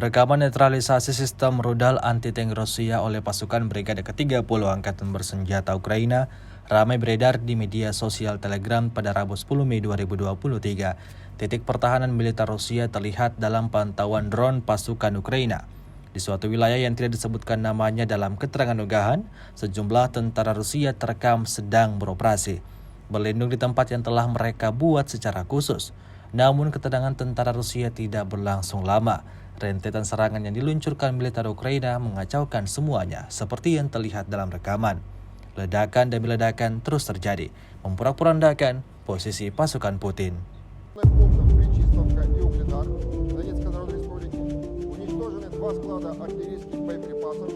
Rekaman netralisasi sistem rudal anti-tank Rusia oleh pasukan Brigade ke-30 Angkatan Bersenjata Ukraina ramai beredar di media sosial Telegram pada Rabu 10 Mei 2023. Titik pertahanan militer Rusia terlihat dalam pantauan drone pasukan Ukraina. Di suatu wilayah yang tidak disebutkan namanya dalam keterangan unggahan, sejumlah tentara Rusia terekam sedang beroperasi, berlindung di tempat yang telah mereka buat secara khusus. Namun ketenangan tentara Rusia tidak berlangsung lama. Rentetan serangan yang diluncurkan militer Ukraina mengacaukan semuanya, seperti yang terlihat dalam rekaman. Ledakan demi ledakan terus terjadi, memporak-porandakan posisi pasukan Putin. Два склада артиллерийских боеприпасов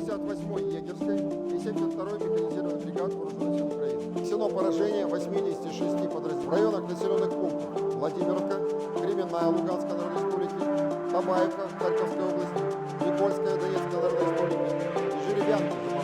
68-й егерской и 72-й механизированной бригад вооруженных сил Украины. Нанесено поражение 86 подразделений в районах населенных пунктов Владимировка, Кременная Луганской Народной Республики, Табаевка Харьковской области, Никольская Донецкой Народной Республики и Жеребянка